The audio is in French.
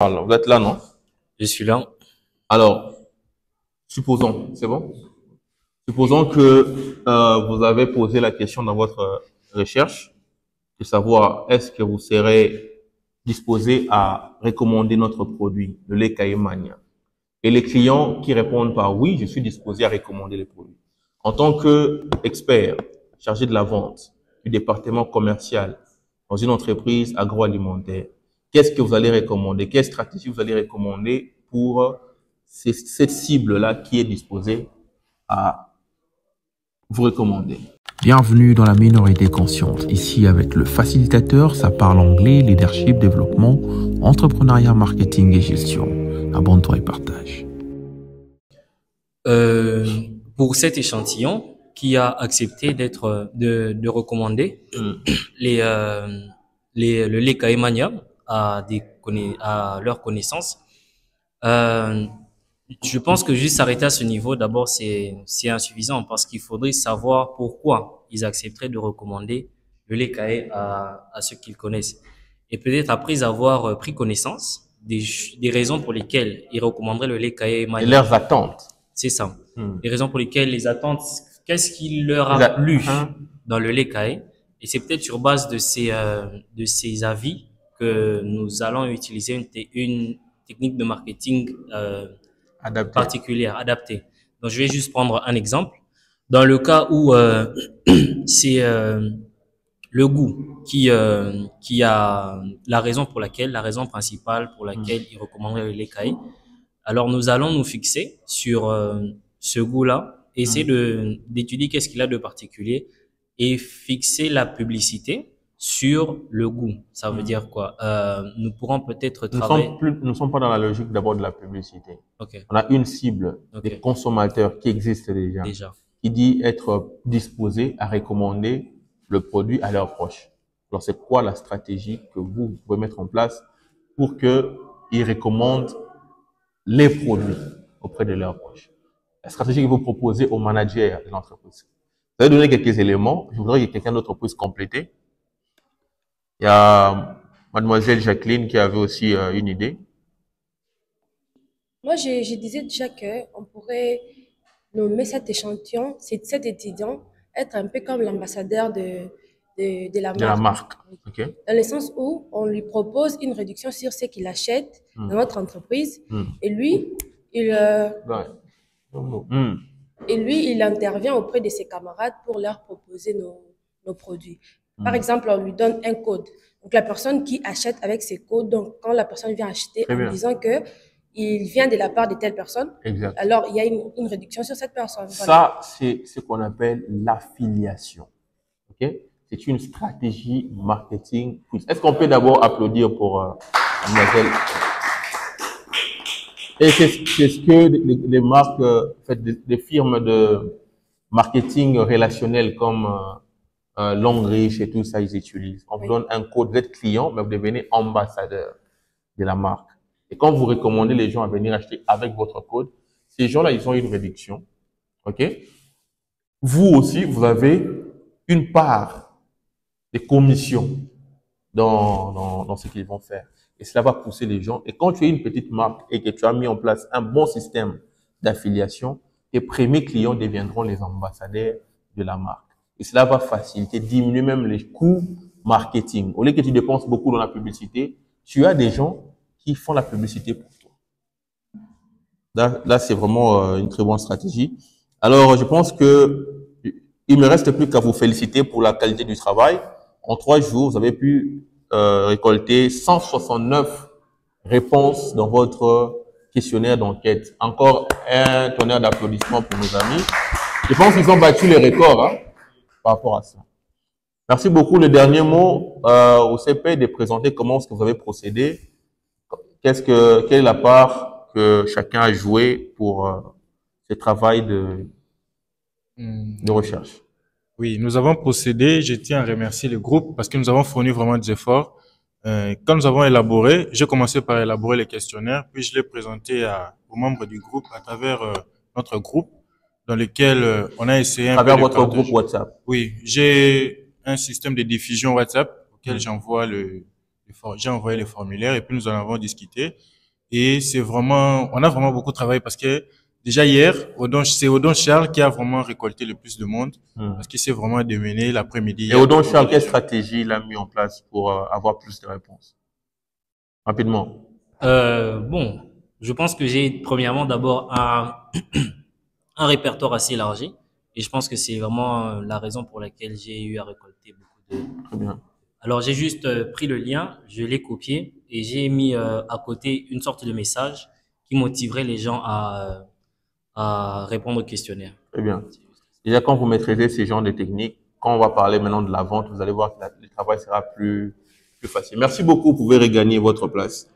Alors, vous êtes là, non? Je suis là. Alors, supposons, c'est bon? Supposons que vous avez posé la question dans votre recherche de savoir est-ce que vous serez disposé à recommander notre produit, le lait Caïmania. Et les clients qui répondent par oui, je suis disposé à recommander les produits. En tant qu'expert chargé de la vente du département commercial dans une entreprise agroalimentaire, qu'est-ce que vous allez recommander? Quelle stratégie vous allez recommander pour cette cible-là qui est disposée à vous recommander? Bienvenue dans la minorité consciente. Ici, avec le facilitateur, ça parle anglais, leadership, développement, entrepreneuriat, marketing et gestion. Abonne-toi et partage. Pour cet échantillon qui a accepté de recommander le lait Caïmania à leur connaissance, je pense que juste s'arrêter à ce niveau, d'abord, c'est insuffisant parce qu'il faudrait savoir pourquoi ils accepteraient de recommander le lait Caï à ceux qu'ils connaissent. Et peut-être après avoir pris connaissance des raisons pour lesquelles ils recommanderaient le lait Caïmania. Et leurs attentes. C'est ça. Les raisons pour lesquelles les attentes, qu'est-ce qui leur a plu dans le lait Caï. Et c'est peut-être sur base de ces avis que nous allons utiliser une technique de marketing particulière, adaptée. Donc, je vais juste prendre un exemple. Dans le cas où c'est le goût qui a la raison principale pour laquelle il recommanderait le lait Caï, alors nous allons nous fixer sur ce goût-là, essayer d'étudier qu'est-ce qu'il a de particulier et fixer la publicité sur le goût. Ça veut dire quoi? Nous pourrons peut-être travailler. Nous ne sommes pas dans la logique d'abord de la publicité. Okay. On a une cible des consommateurs qui existe déjà, qui dit être disposé à recommander le produit à leurs proches. Alors, c'est quoi la stratégie que vous pouvez mettre en place pour qu'ils recommandent les produits auprès de leurs proches? La stratégie que vous proposez aux managers de l'entreprise. Vous avez donné quelques éléments. Je voudrais que quelqu'un d'autre puisse compléter. Il y a mademoiselle Jacqueline qui avait aussi une idée. Moi, je disais déjà qu'on pourrait nommer cet échantillon, cet étudiant, être un peu comme l'ambassadeur de la marque. De la marque. Okay. Dans le sens où on lui propose une réduction sur ce qu'il achète dans notre entreprise. Et lui, il intervient auprès de ses camarades pour leur proposer nos produits. Par exemple, on lui donne un code. Donc, la personne qui achète avec ces codes, donc quand la personne vient acheter en disant que il vient de la part de telle personne, alors il y a une réduction sur cette personne. Voilà. Ça, c'est ce qu'on appelle l'affiliation. Okay? C'est une stratégie marketing. Est-ce qu'on peut d'abord applaudir pour mademoiselle? Et c'est ce que les marques, des firmes de marketing relationnel comme Longreach et tout ça, ils utilisent. On vous donne un code, vous êtes client, mais vous devenez ambassadeur de la marque. Et quand vous recommandez les gens à venir acheter avec votre code, ces gens-là, ils ont une réduction. OK? Vous aussi, vous avez une part des commissions dans ce qu'ils vont faire. Et cela va pousser les gens. Et quand tu es une petite marque et que tu as mis en place un bon système d'affiliation, tes premiers clients deviendront les ambassadeurs de la marque. Et cela va faciliter, diminuer même les coûts marketing. Au lieu que tu dépenses beaucoup dans la publicité, tu as des gens qui font la publicité pour toi. Là c'est vraiment une très bonne stratégie. Alors, je pense que il me reste plus qu'à vous féliciter pour la qualité du travail. En 3 jours, vous avez pu récolter 169 réponses dans votre questionnaire d'enquête. Encore un tonnerre d'applaudissements pour nos amis. Je pense qu'ils ont battu les records par rapport à ça. Merci beaucoup. Le dernier mot au CP de présenter comment est-ce que vous avez procédé. Quelle est la part que chacun a joué pour ce travail de recherche? Oui, nous avons procédé. Je tiens à remercier le groupe parce que nous avons fourni vraiment des efforts. Quand nous avons élaboré, j'ai commencé par élaborer les questionnaires, puis je l'ai présenté aux membres du groupe à travers notre groupe dans lequel on a essayé à travers votre groupe WhatsApp. Oui, j'ai un système de diffusion WhatsApp auquel j'envoie le j'ai envoyé les formulaires et puis nous en avons discuté. Et on a vraiment beaucoup travaillé parce que déjà hier, c'est Odon Charles qui a vraiment récolté le plus de monde parce qu'il s'est vraiment démené l'après-midi. Et Odon Charles, quelle stratégie il a mis en place pour avoir plus de réponses? Rapidement. Bon, je pense que j'ai premièrement d'abord un répertoire assez élargi et je pense que c'est vraiment la raison pour laquelle j'ai eu à récolter beaucoup de... Très bien. Alors, j'ai juste pris le lien, je l'ai copié et j'ai mis à côté une sorte de message qui motiverait les gens à répondre au questionnaire. Très bien. Déjà, quand vous maîtrisez ces genres de techniques, quand on va parler maintenant de la vente, vous allez voir que le travail sera plus facile. Merci beaucoup. Vous pouvez regagner votre place.